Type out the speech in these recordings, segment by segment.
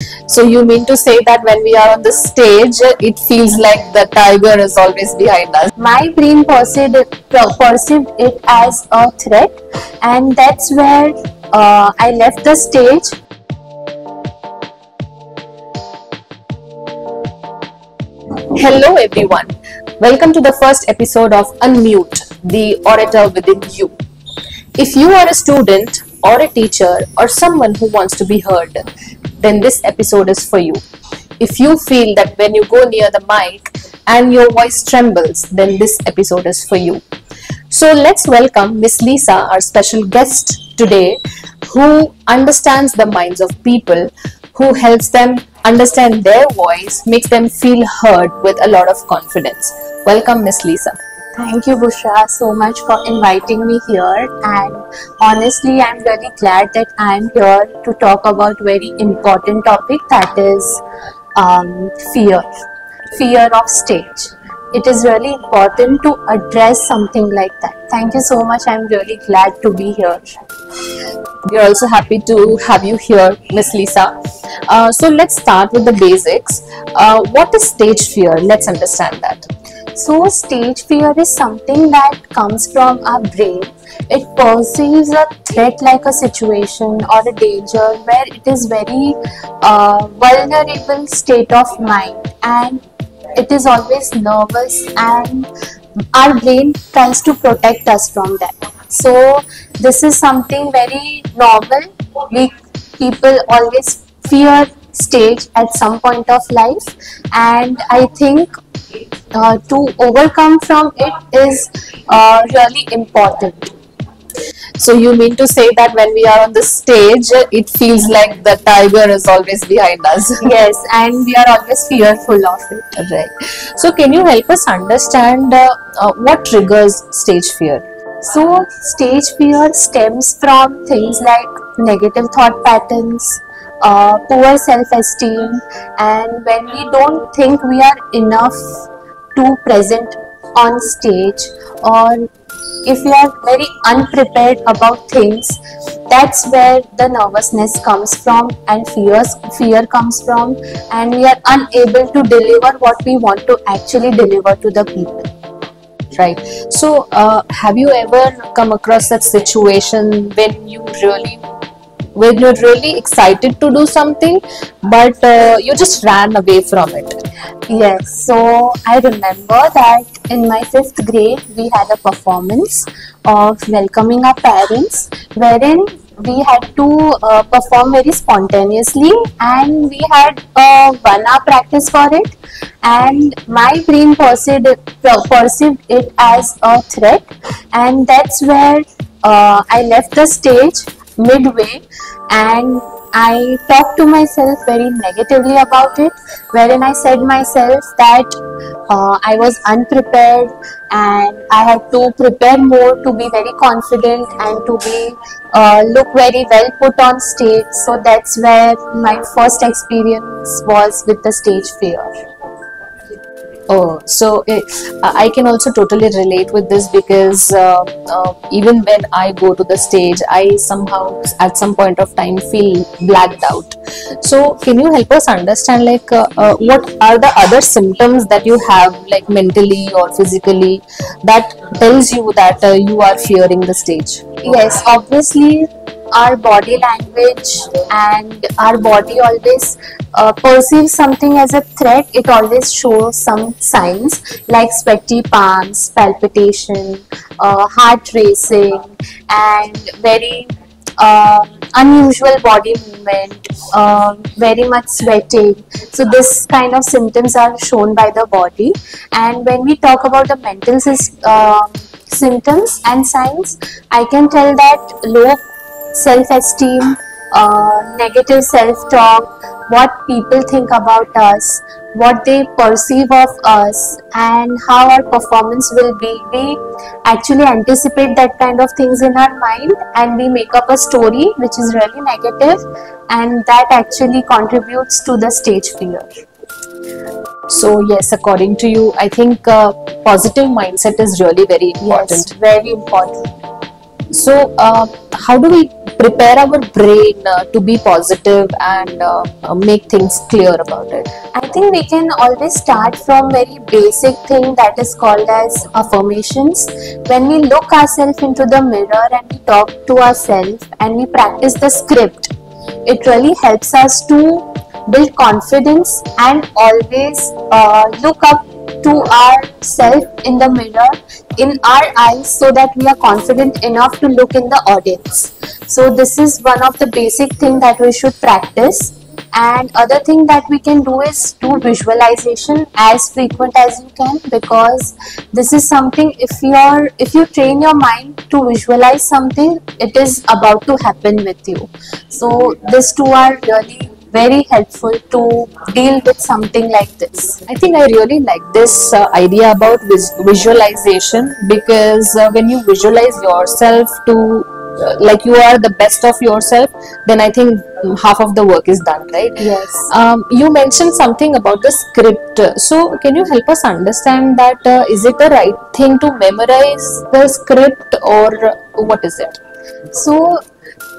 So you mean to say that when we are on the stage, it feels like the tiger is always behind us? My brain perceived it as a threat, and that's where I left the stage. Hello everyone. Welcome to the first episode of Unmute, the orator within you. If you are a student or a teacher or someone who wants to be heard, then this episode is for you. If you feel that when you go near the mic and your voice trembles, then this episode is for you. So let's welcome Miss Lisa, our special guest today, who understands the minds of people, who helps them understand their voice, makes them feel heard with a lot of confidence. Welcome, Miss Lisa. Thank you, Bushra, so much for inviting me here. And honestly, I'm really glad that I'm here to talk about very important topic, that is fear of stage. It is really important to address something like that. Thank you so much. I'm really glad to be here. We are also happy to have you here, Miss Lisa. So let's start with the basics. What is stage fear? Let's understand that. So stage fear is something that comes from our brain. It perceives a threat like a situation or a danger where it is very vulnerable state of mind, and it is always nervous, and our brain tries to protect us from that. So this is something very normal. People always fear stage at some point of life, and I think to overcome from it is really important. So you mean to say that when we are on the stage, it feels like the tiger is always behind us? Yes, and we are always fearful of it. Right. So can you help us understand what triggers stage fear? So stage fear stems from things like negative thought patterns, poor self-esteem, and when we don't think we are enough to present on stage, or if we are very unprepared about things, that's where the nervousness comes from and fear comes from, and we are unable to deliver what we want to actually deliver to the people. Right. So have you ever come across that situation when you're really excited to do something, but you just ran away from it? Yes, so I remember that in my 5th grade we had a performance of welcoming our parents, wherein we had to perform very spontaneously, and we had a 1 hour practice for it, and my brain perceived it as a threat, and that's where I left the stage midway, and I talked to myself very negatively about it, wherein I said myself that I was unprepared and I had to prepare more to be very confident and to be look very well put on stage. So that's where my first experience was with the stage fear. Oh, so I can also totally relate with this, because even when I go to the stage, I somehow at some point of time feel blacked out. So can you help us understand, like, what are the other symptoms that you have, like mentally or physically, that tells you that you are fearing the stage? Yes, obviously our body language and our body always perceives something as a threat. It always shows some signs like sweaty palms, palpitation, heart racing, and very unusual body movement, very much sweating. So this kind of symptoms are shown by the body. And when we talk about the mental symptoms and signs, I can tell that low self-esteem, negative self-talk, what people think about us, what they perceive of us, and how our performance will be. We actually anticipate that kind of things in our mind, and we make up a story which is really negative, and that actually contributes to the stage fear. So yes, according to you, I think positive mindset is really very important. Yes, very important. So how do we prepare our brain to be positive and make things clear about it? I think we can always start from very basic thing that is called as affirmations. When we look ourselves into the mirror and we talk to ourselves and we practice the script, it really helps us to build confidence and always look up to ourselves in the mirror in our eyes so that we are confident enough to look in the audience. So this is one of the basic thing that we should practice. And other thing that we can do is do visualization as frequent as you can, because this is something, if you train your mind to visualize something, it is about to happen with you. So these two are really very helpful to deal with something like this. I think I really like this idea about visualization, because when you visualize yourself to like you are the best of yourself, then I think half of the work is done, right? Yes. You mentioned something about the script. So can you help us understand that is it the right thing to memorize the script, or what is it? So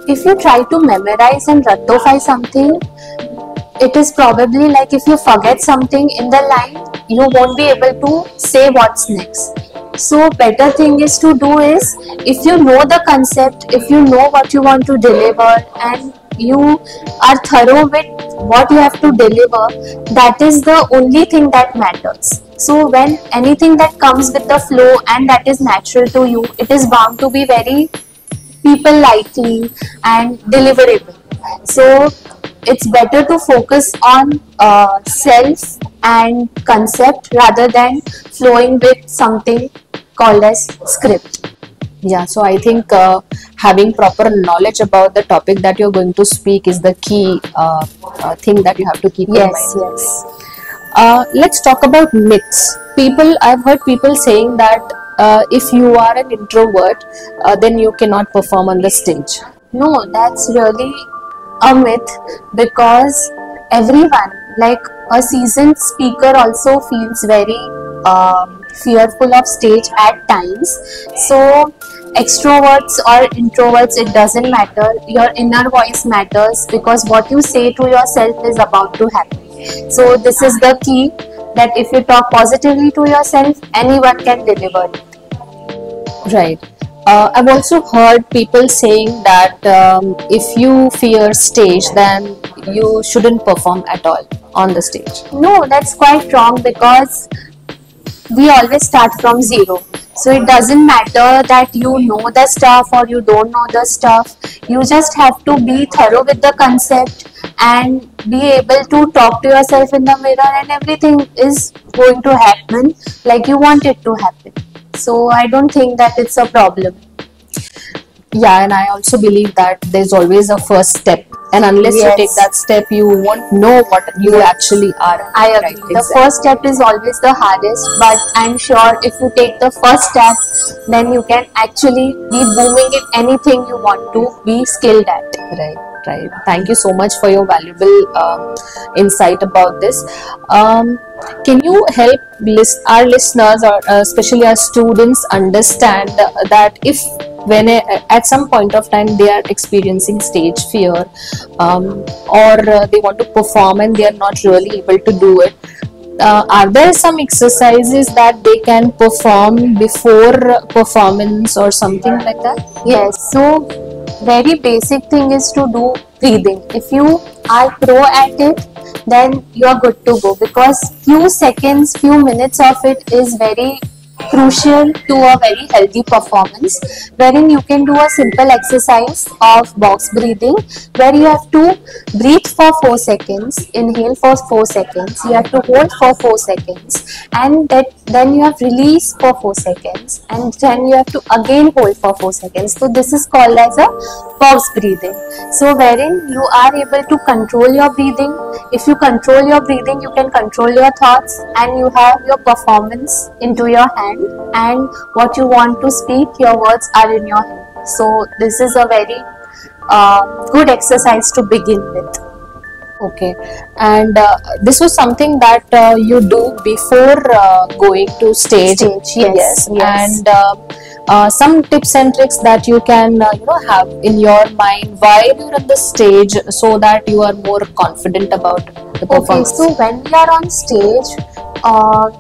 if you try to memorize and ratify something, it is probably like if you forget something in the line, you won't be able to say what's next. So better thing is to do is, if you know the concept, if you know what you want to deliver and you are thorough with what you have to deliver, that is the only thing that matters. So when anything that comes with the flow and that is natural to you, it is bound to be very people likely and deliverable. So it's better to focus on self and concept rather than flowing with something called as script. Yeah, so I think having proper knowledge about the topic that you're going to speak is the key thing that you have to keep in mind. Yes. Let's talk about myths. I've heard people saying that if you are an introvert, then you cannot perform on the stage. No, that's really a myth, because everyone, like a seasoned speaker, also feels very fearful of stage at times. So extroverts or introverts, it doesn't matter. Your inner voice matters, because what you say to yourself is about to happen. So this is the key, that if you talk positively to yourself, anyone can deliver it. Right. I've also heard people saying that if you fear stage, then you shouldn't perform at all on the stage. No, that's quite wrong, because we always start from zero. So it doesn't matter that you know the stuff or you don't know the stuff. You just have to be thorough with the concept and be able to talk to yourself in the mirror, and everything is going to happen like you want it to happen. So I don't think that it's a problem. Yeah, and I also believe that there's always a first step, and unless you take that step, you won't know what you actually are. I agree. The first step is always the hardest, but I'm sure if you take the first step, then you can actually be booming in anything you want to be skilled at. Right. Thank you so much for your valuable insight about this. Can you help our listeners, or especially our students, understand that if when at some point of time they are experiencing stage fear, or they want to perform and they are not really able to do it, are there some exercises that they can perform before performance or something like that? Yes, so very basic thing is to do breathing. If you are pro at it, then you are good to go, because few seconds, few minutes of it is very crucial to a very healthy performance, wherein you can do a simple exercise of box breathing, where you have to breathe for 4 seconds, inhale for 4 seconds, you have to hold for 4 seconds, and then you have release for 4 seconds, and then you have to again hold for 4 seconds. So this is called as a box breathing. So wherein you are able to control your breathing. If you control your breathing, you can control your thoughts, and you have your performance into your hand, and what you want to speak, your words are in your hand. So this is a very good exercise to begin with. Okay, and this was something that you do before going to stage. Yes. And some tips and tricks that you can have in your mind while you're on the stage, so that you are more confident about the Okay, performance? so when we are on stage,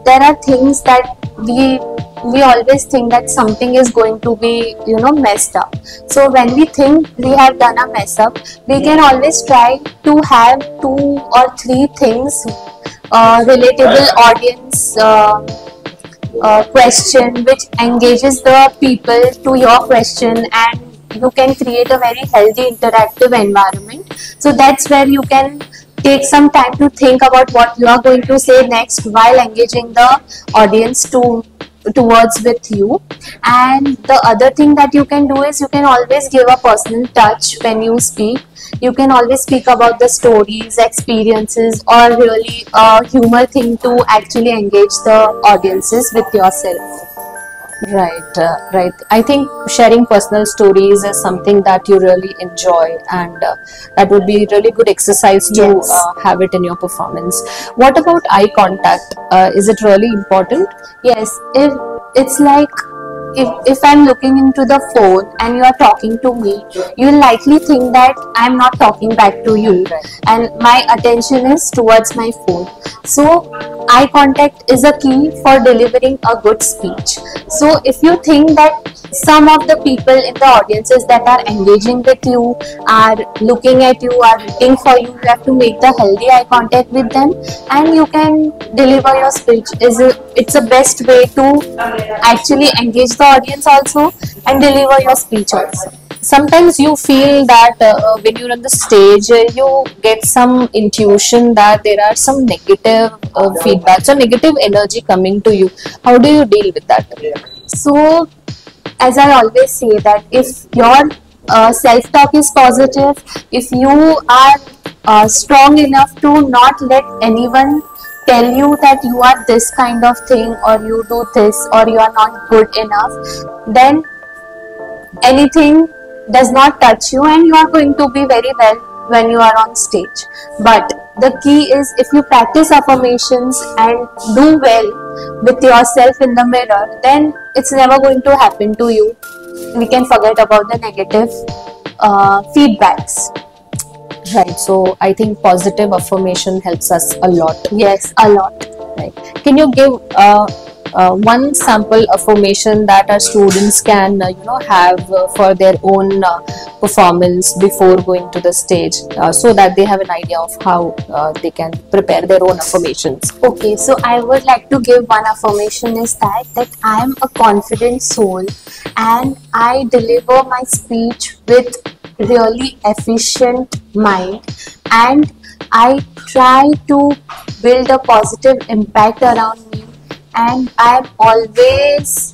there are things that we always think that something is going to be messed up. So when we think we have done a mess up, we can always try to have 2 or 3 things, relatable audience question which engages the people to your question, and you can create a very healthy interactive environment. So that's where you can take some time to think about what you are going to say next while engaging the audience towards with you. And the other thing that you can do is you can always give a personal touch when you speak. You can always speak about the stories, experiences, or really a humor thing to actually engage the audiences with yourself. Right, right. I think sharing personal stories is something that you really enjoy, and that would be really good exercise to Yes. have it in your performance. What about eye contact? Is it really important? Yes, if it's like if I'm looking into the phone and you are talking to me, you'll likely think that I'm not talking back to you, and my attention is towards my phone. So eye contact is a key for delivering a good speech. So if you think that some of the people in the audiences that are engaging with you are looking at you, are waiting for you, you have to make the healthy eye contact with them, and you can deliver your speech. It's a best way to actually engage the audience also and deliver your speech also. Sometimes you feel that when you're on the stage, you get some intuition that there are some negative feedbacks or negative energy coming to you. How do you deal with that? So, as I always say, that if your self-talk is positive, if you are strong enough to not let anyone tell you that you are this kind of thing, or you do this, or you are not good enough, then anything does not touch you and you are going to be very well when you are on stage. But the key is, if you practice affirmations and do well with yourself in the mirror, then it's never going to happen to you. We can forget about the negative feedbacks. Right. So I think positive affirmation helps us a lot. Yes, a lot. Right. Can you give one sample affirmation that our students can have for their own performance before going to the stage, so that they have an idea of how they can prepare their own affirmations? Okay, so I would like to give one affirmation is that I am a confident soul and I deliver my speech with really efficient mind, and I try to build a positive impact around me, and I am always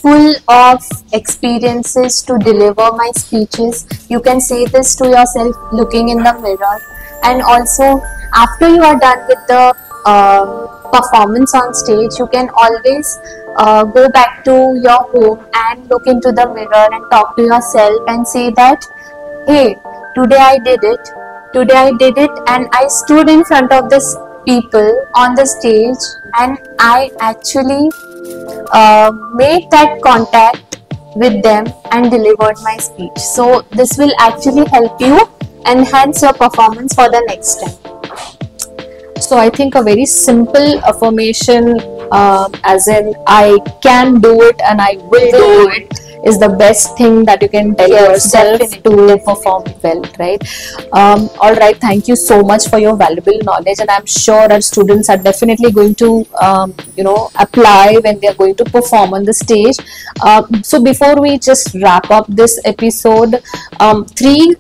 full of experiences to deliver my speeches. You can say this to yourself looking in the mirror, and also after you are done with the performance on stage, you can always go back to your home and look into the mirror and talk to yourself and say that, hey, today I did it. Today I did it, and I stood in front of this people on the stage, and I actually made that contact with them and delivered my speech. So this will actually help you enhance your performance for the next time. So I think a very simple affirmation, as in I can do it and I will do it, is the best thing that you can tell Yes, yourself definitely. to perform well, right? All right, thank you so much for your valuable knowledge, and I'm sure our students are definitely going to apply when they are going to perform on the stage. So before we just wrap up this episode, three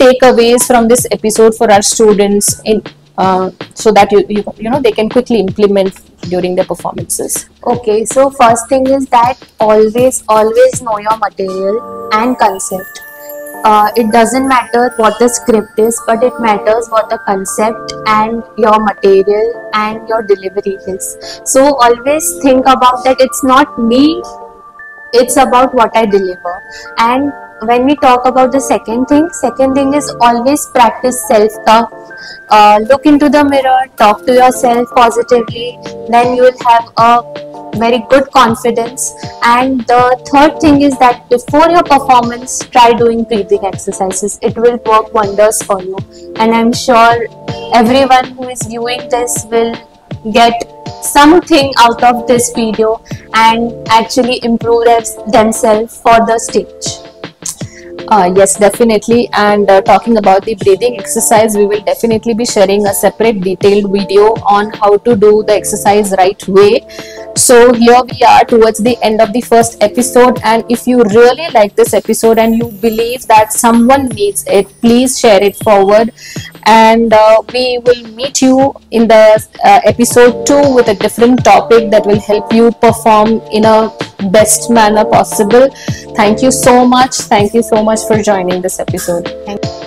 takeaways from this episode for our students, in so that they can quickly implement during their performances. Okay, so first thing is that always know your material and concept. It doesn't matter what the script is, but it matters what the concept and your material and your delivery is. So always think about that it's not me, it's about what I deliver. And when we talk about the second thing is always practice self-talk look into the mirror, talk to yourself positively, then you will have a very good confidence. And the third thing is that before your performance, try doing breathing exercises. It will work wonders for you, and I'm sure everyone who is viewing this will get something out of this video and actually improve themselves for the stage. Yes, definitely. And talking about the breathing exercise, we will definitely be sharing a separate detailed video on how to do the exercise right way. So here we are towards the end of the first episode, and if you really like this episode and you believe that someone needs it, please share it forward, and we will meet you in the episode 2 with a different topic that will help you perform in a best manner possible. Thank you so much for joining this episode. Thank you.